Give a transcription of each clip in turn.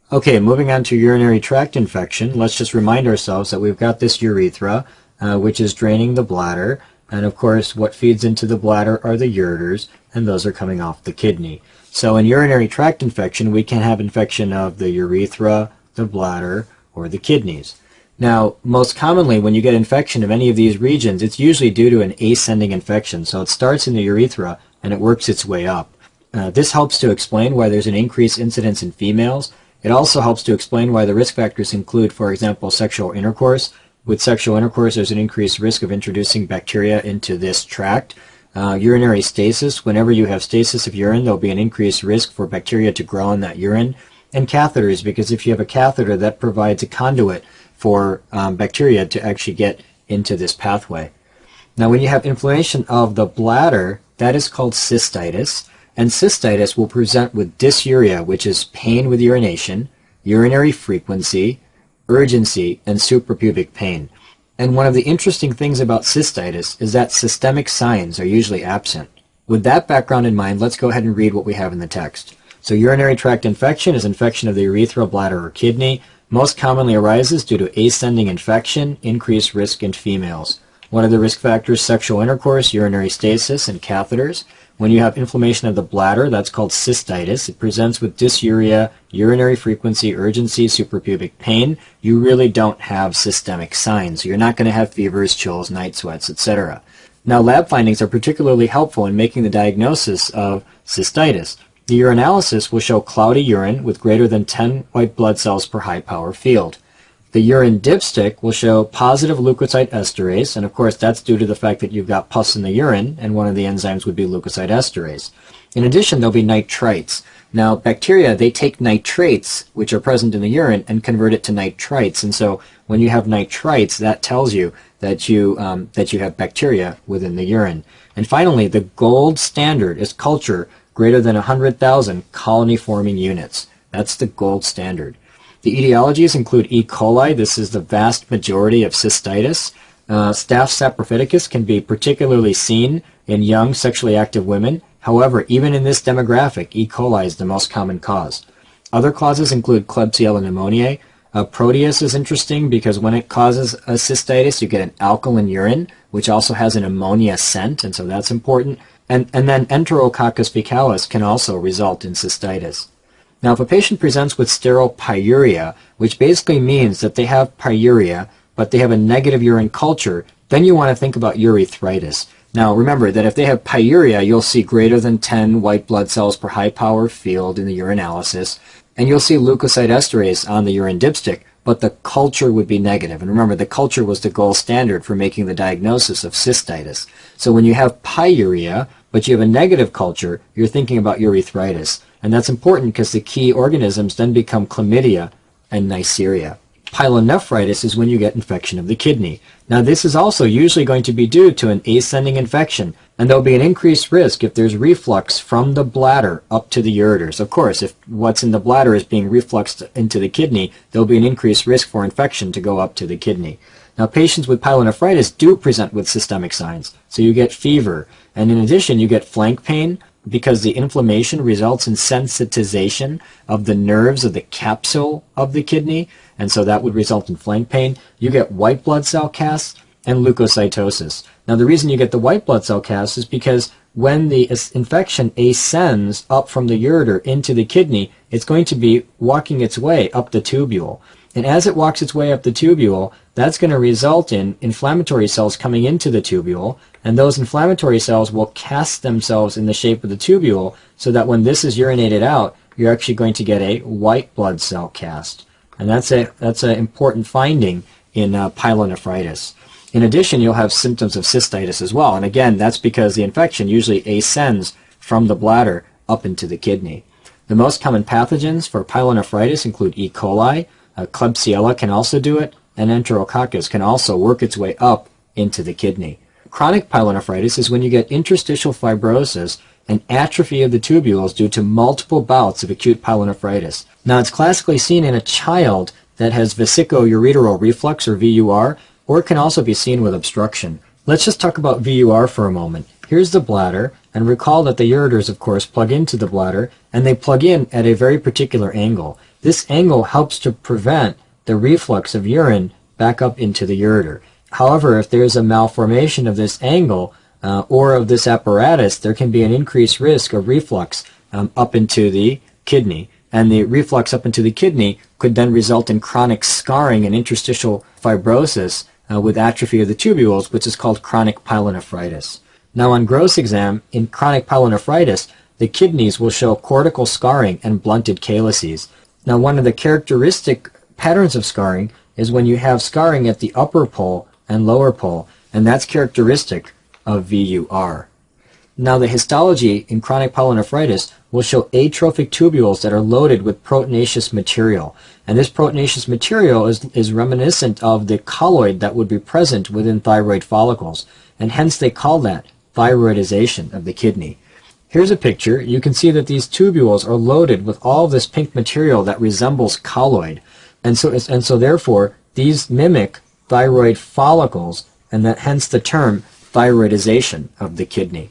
Okay, moving on to urinary tract infection, let's just remind ourselves that we've got this urethra, which is draining the bladder, and of course what feeds into the bladder are the ureters, and those are coming off the kidney. So in urinary tract infection, we can have infection of the urethra, the bladder, or the kidneys. Now, most commonly when you get infection of any of these regions, it's usually due to an ascending infection. So it starts in the urethra and it works its way up. This helps to explain why there's an increased incidence in females. It also helps to explain why the risk factors include, for example, sexual intercourse. With sexual intercourse, there's an increased risk of introducing bacteria into this tract. Urinary stasis, whenever you have stasis of urine, there'll be an increased risk for bacteria to grow in that urine. And catheters, because if you have a catheter, that provides a conduit for bacteria to actually get into this pathway. Now, when you have inflammation of the bladder, that is called cystitis. And cystitis will present with dysuria, which is pain with urination, urinary frequency, urgency, and suprapubic pain. And one of the interesting things about cystitis is that systemic signs are usually absent. With that background in mind, let's go ahead and read what we have in the text. So urinary tract infection is infection of the urethra, bladder, or kidney. Most commonly arises due to ascending infection, increased risk in females. What are the risk factors? Sexual intercourse, urinary stasis, and catheters. When you have inflammation of the bladder, that's called cystitis. It presents with dysuria, urinary frequency, urgency, suprapubic pain. You really don't have systemic signs. You're not going to have fevers, chills, night sweats, etc. Now, lab findings are particularly helpful in making the diagnosis of cystitis. The urinalysis will show cloudy urine with greater than 10 white blood cells per high power field. The urine dipstick will show positive leukocyte esterase, and of course that's due to the fact that you've got pus in the urine, and one of the enzymes would be leukocyte esterase. In addition, there'll be nitrites. Now, bacteria, they take nitrates, which are present in the urine, and convert it to nitrites, and so when you have nitrites, that tells you that you have bacteria within the urine. And finally, the gold standard is culture greater than 100,000 colony-forming units. That's the gold standard. The etiologies include E. coli. This is the vast majority of cystitis. Staph saprophyticus can be particularly seen in young sexually active women. However, even in this demographic, E. coli is the most common cause. Other causes include Klebsiella pneumoniae. Proteus is interesting because when it causes a cystitis, you get an alkaline urine, which also has an ammonia scent, and so that's important. And then Enterococcus fecalis can also result in cystitis. Now, if a patient presents with sterile pyuria, which basically means that they have pyuria, but they have a negative urine culture, then you want to think about urethritis. Now, remember that if they have pyuria, you'll see greater than 10 white blood cells per high power field in the urinalysis, and you'll see leukocyte esterase on the urine dipstick, but the culture would be negative. And remember, the culture was the gold standard for making the diagnosis of cystitis. So when you have pyuria, but you have a negative culture, you're thinking about urethritis. And that's important because the key organisms then become chlamydia and Neisseria. Pyelonephritis is when you get infection of the kidney. Now, this is also usually going to be due to an ascending infection, and there'll be an increased risk if there's reflux from the bladder up to the ureters. Of course, if what's in the bladder is being refluxed into the kidney, there'll be an increased risk for infection to go up to the kidney. Now, patients with pyelonephritis do present with systemic signs. So you get fever, and in addition, you get flank pain, because the inflammation results in sensitization of the nerves of the capsule of the kidney, and so that would result in flank pain. You get white blood cell casts and leukocytosis. Now, the reason you get the white blood cell casts is because when the infection ascends up from the ureter into the kidney, it's going to be walking its way up the tubule. And as it walks its way up the tubule, that's going to result in inflammatory cells coming into the tubule, and those inflammatory cells will cast themselves in the shape of the tubule so that when this is urinated out, you're actually going to get a white blood cell cast. And that's an important finding in pyelonephritis. In addition, you'll have symptoms of cystitis as well, and again, that's because the infection usually ascends from the bladder up into the kidney. The most common pathogens for pyelonephritis include E. coli, Klebsiella can also do it, and Enterococcus can also work its way up into the kidney. Chronic pyelonephritis is when you get interstitial fibrosis and atrophy of the tubules due to multiple bouts of acute pyelonephritis. Now, it's classically seen in a child that has vesicoureteral reflux, or VUR, or it can also be seen with obstruction. Let's just talk about VUR for a moment. Here's the bladder, and recall that the ureters, of course, plug into the bladder, and they plug in at a very particular angle. This angle helps to prevent the reflux of urine back up into the ureter. However, if there's a malformation of this angle or of this apparatus, there can be an increased risk of reflux up into the kidney. And the reflux up into the kidney could then result in chronic scarring and interstitial fibrosis with atrophy of the tubules, which is called chronic pyelonephritis. Now, on gross exam, in chronic pyelonephritis, the kidneys will show cortical scarring and blunted calyces. Now, one of the characteristic patterns of scarring is when you have scarring at the upper pole and lower pole, and that's characteristic of VUR. Now, the histology in chronic pyelonephritis will show atrophic tubules that are loaded with proteinaceous material. And this proteinaceous material is reminiscent of the colloid that would be present within thyroid follicles, and hence they call that thyroidization of the kidney. Here's a picture. You can see that these tubules are loaded with all this pink material that resembles colloid. And so therefore, these mimic thyroid follicles, and that hence the term thyroidization of the kidney.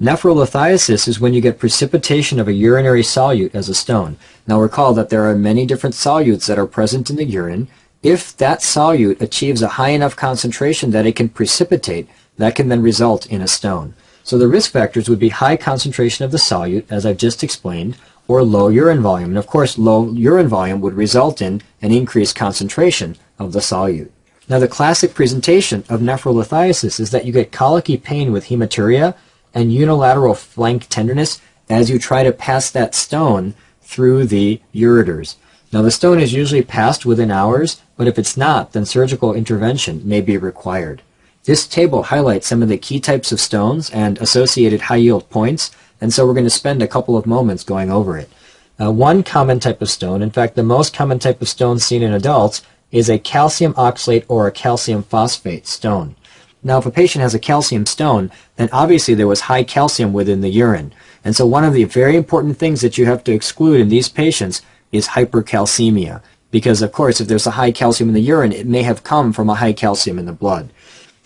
Nephrolithiasis is when you get precipitation of a urinary solute as a stone. Now recall that there are many different solutes that are present in the urine. If that solute achieves a high enough concentration that it can precipitate, that can then result in a stone. So the risk factors would be high concentration of the solute, as I've just explained, or low urine volume. And of course, low urine volume would result in an increased concentration of the solute. Now the classic presentation of nephrolithiasis is that you get colicky pain with hematuria and unilateral flank tenderness as you try to pass that stone through the ureters. Now the stone is usually passed within hours, but if it's not, then surgical intervention may be required. This table highlights some of the key types of stones and associated high-yield points, and so we're going to spend a couple of moments going over it. One common type of stone, in fact the most common type of stone seen in adults, is a calcium oxalate or a calcium phosphate stone. Now, if a patient has a calcium stone, then obviously there was high calcium within the urine. And so one of the very important things that you have to exclude in these patients is hypercalcemia. Because, of course, if there's a high calcium in the urine, it may have come from a high calcium in the blood.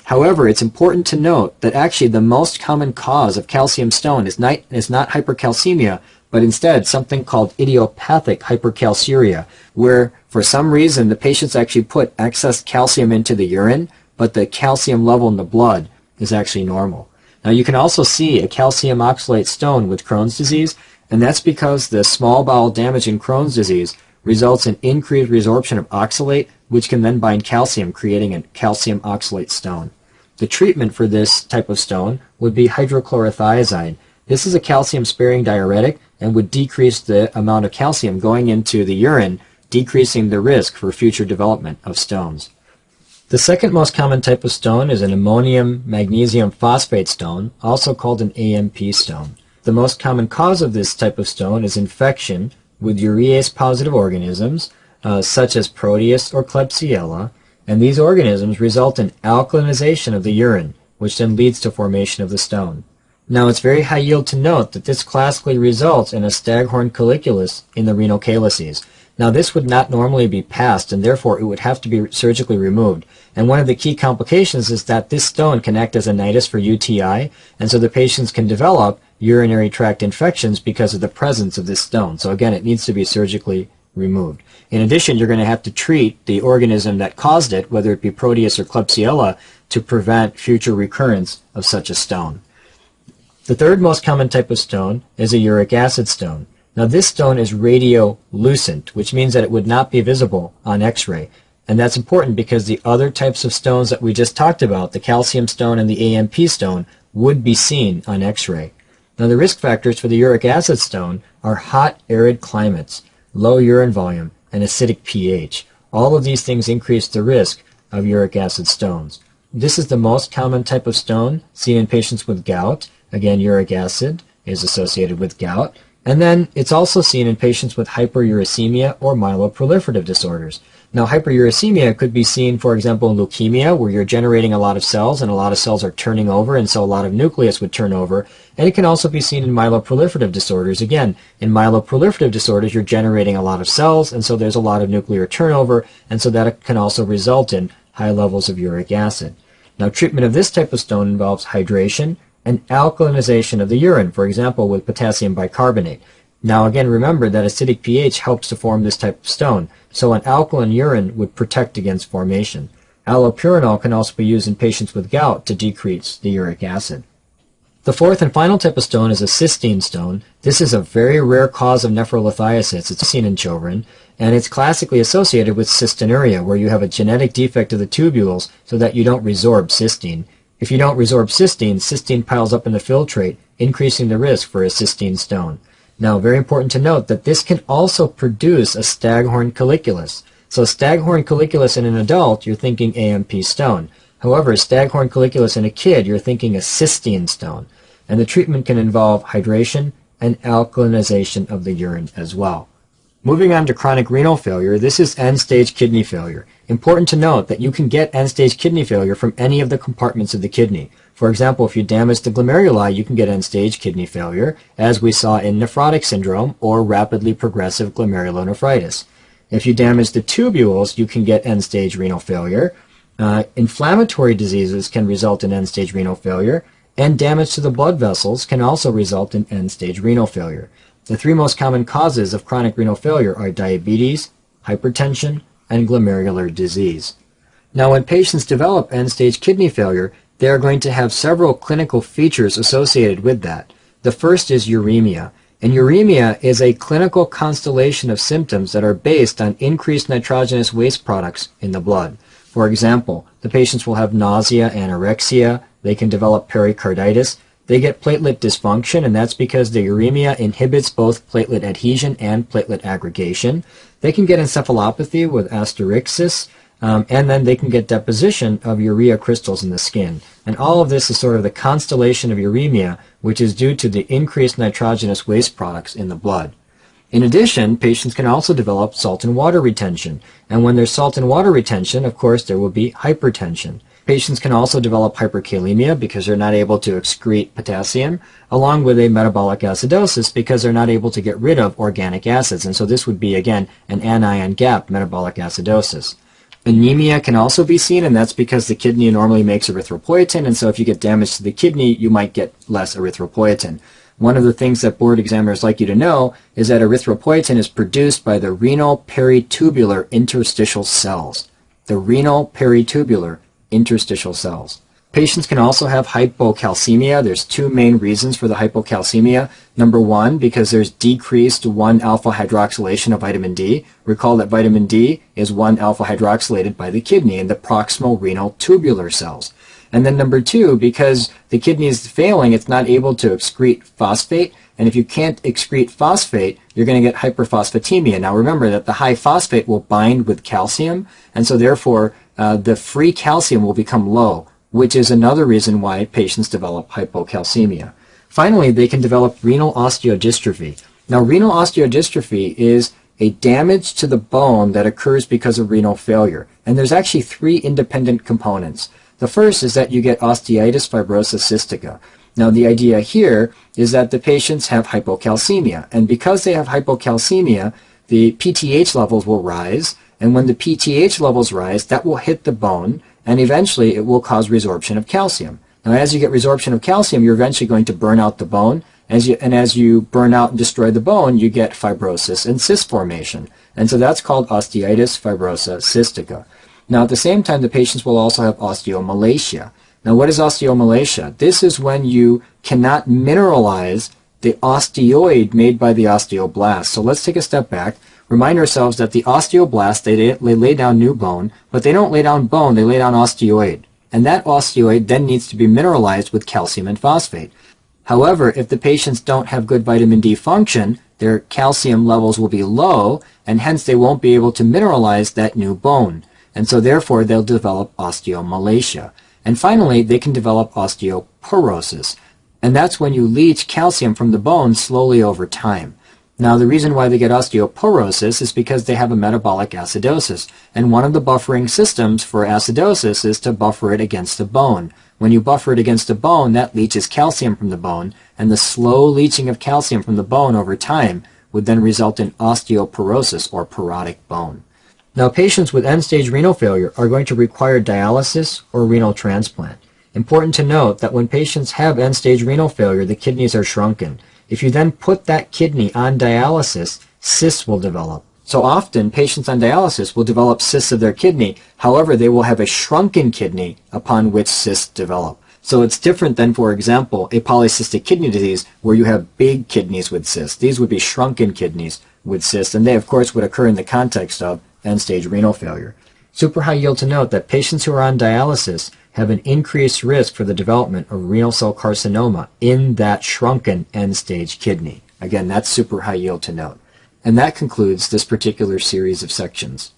However, it's important to note that actually the most common cause of calcium stone is not hypercalcemia, but instead something called idiopathic hypercalciuria, where for some reason the patients actually put excess calcium into the urine, but the calcium level in the blood is actually normal. Now you can also see a calcium oxalate stone with Crohn's disease, and that's because the small bowel damage in Crohn's disease results in increased resorption of oxalate, which can then bind calcium, creating a calcium oxalate stone. The treatment for this type of stone would be hydrochlorothiazide. This is a calcium-sparing diuretic and would decrease the amount of calcium going into the urine, decreasing the risk for future development of stones. The second most common type of stone is an ammonium magnesium phosphate stone, also called an AMP stone. The most common cause of this type of stone is infection with urease-positive organisms, such as Proteus or Klebsiella, and these organisms result in alkalinization of the urine, which then leads to formation of the stone. Now, it's very high yield to note that this classically results in a staghorn colliculus in the renal calyces. Now, this would not normally be passed, and therefore it would have to be surgically removed. And one of the key complications is that this stone can act as a nidus for UTI, and so the patients can develop urinary tract infections because of the presence of this stone. So again, it needs to be surgically removed. In addition, you're going to have to treat the organism that caused it, whether it be Proteus or Klebsiella, to prevent future recurrence of such a stone. The third most common type of stone is a uric acid stone. Now this stone is radiolucent, which means that it would not be visible on X-ray. And that's important because the other types of stones that we just talked about, the calcium stone and the AMP stone, would be seen on X-ray. Now the risk factors for the uric acid stone are hot, arid climates, low urine volume, and acidic pH. All of these things increase the risk of uric acid stones. This is the most common type of stone seen in patients with gout. Again, uric acid is associated with gout. And then it's also seen in patients with hyperuricemia or myeloproliferative disorders. Now, hyperuricemia could be seen, for example, in leukemia, where you're generating a lot of cells and a lot of cells are turning over, and so a lot of nucleus would turn over. And it can also be seen in myeloproliferative disorders. Again, in myeloproliferative disorders, you're generating a lot of cells, and so there's a lot of nuclear turnover, and so that can also result in high levels of uric acid. Now, treatment of this type of stone involves hydration and alkalinization of the urine, for example, with potassium bicarbonate. Now again, remember that acidic pH helps to form this type of stone, so an alkaline urine would protect against formation. Allopurinol can also be used in patients with gout to decrease the uric acid. The fourth and final type of stone is a cystine stone. This is a very rare cause of nephrolithiasis. It's seen in children, and it's classically associated with cystinuria, where you have a genetic defect of the tubules so that you don't resorb cysteine. If you don't resorb cysteine, cysteine piles up in the filtrate, increasing the risk for a cystine stone. Now, very important to note that this can also produce a staghorn colliculus. So staghorn colliculus in an adult, you're thinking AMP stone. However, staghorn colliculus in a kid, you're thinking a cystine stone. And the treatment can involve hydration and alkalinization of the urine as well. Moving on to chronic renal failure, this is end-stage kidney failure. Important to note that you can get end-stage kidney failure from any of the compartments of the kidney. For example, if you damage the glomeruli, you can get end-stage kidney failure, as we saw in nephrotic syndrome or rapidly progressive glomerulonephritis. If you damage the tubules, you can get end-stage renal failure. Inflammatory diseases can result in end-stage renal failure, and damage to the blood vessels can also result in end-stage renal failure. The three most common causes of chronic renal failure are diabetes, hypertension, and glomerular disease. Now, when patients develop end-stage kidney failure, they are going to have several clinical features associated with that. The first is uremia. And uremia is a clinical constellation of symptoms that are based on increased nitrogenous waste products in the blood. For example, the patients will have nausea, anorexia, they can develop pericarditis, they get platelet dysfunction, and that's because the uremia inhibits both platelet adhesion and platelet aggregation. They can get encephalopathy with asterixis, and then they can get deposition of urea crystals in the skin. And all of this is sort of the constellation of uremia, which is due to the increased nitrogenous waste products in the blood. In addition, patients can also develop salt and water retention. And when there's salt and water retention, of course, there will be hypertension. Patients can also develop hyperkalemia because they're not able to excrete potassium, along with a metabolic acidosis because they're not able to get rid of organic acids. And so this would be, again, an anion gap metabolic acidosis. Anemia can also be seen, and that's because the kidney normally makes erythropoietin, and so if you get damage to the kidney, you might get less erythropoietin. One of the things that board examiners like you to know is that erythropoietin is produced by the renal peritubular interstitial cells. The renal peritubular interstitial cells. Patients can also have hypocalcemia. There's two main reasons for the hypocalcemia. Number one, because there's decreased 1-alpha hydroxylation of vitamin D. Recall that vitamin D is 1-alpha hydroxylated by the kidney in the proximal renal tubular cells. And then number two, because the kidney is failing, it's not able to excrete phosphate. And if you can't excrete phosphate, you're going to get hyperphosphatemia. Now remember that the high phosphate will bind with calcium, and so therefore the free calcium will become low, which is another reason why patients develop hypocalcemia. Finally, they can develop renal osteodystrophy. Now, renal osteodystrophy is a damage to the bone that occurs because of renal failure. And there's actually three independent components. The first is that you get osteitis fibrosa cystica. Now, the idea here is that the patients have hypocalcemia. And because they have hypocalcemia, the PTH levels will rise. And when the PTH levels rise, that will hit the bone, and eventually it will cause resorption of calcium. Now, as you get resorption of calcium, you're eventually going to burn out the bone. As you burn out and destroy the bone, you get fibrosis and cyst formation. And so that's called osteitis fibrosa cystica. Now, at the same time, the patients will also have osteomalacia. Now, what is osteomalacia? This is when you cannot mineralize the osteoid made by the osteoblast. So let's take a step back. Remind ourselves that the osteoblasts, they lay down new bone, but they don't lay down bone, they lay down osteoid. And that osteoid then needs to be mineralized with calcium and phosphate. However, if the patients don't have good vitamin D function, their calcium levels will be low, and hence they won't be able to mineralize that new bone. And so therefore they'll develop osteomalacia. And finally, they can develop osteoporosis. And that's when you leach calcium from the bone slowly over time. Now, the reason why they get osteoporosis is because they have a metabolic acidosis. And one of the buffering systems for acidosis is to buffer it against the bone. When you buffer it against the bone, that leaches calcium from the bone, and the slow leaching of calcium from the bone over time would then result in osteoporosis or porotic bone. Now, patients with end-stage renal failure are going to require dialysis or renal transplant. Important to note that when patients have end-stage renal failure, the kidneys are shrunken. If you then put that kidney on dialysis, cysts will develop. So often, patients on dialysis will develop cysts of their kidney. However, they will have a shrunken kidney upon which cysts develop. So it's different than, for example, a polycystic kidney disease where you have big kidneys with cysts. These would be shrunken kidneys with cysts, and they, of course, would occur in the context of end-stage renal failure. Super high yield to note that patients who are on dialysis have an increased risk for the development of renal cell carcinoma in that shrunken end-stage kidney. Again, that's super high yield to note. And that concludes this particular series of sections.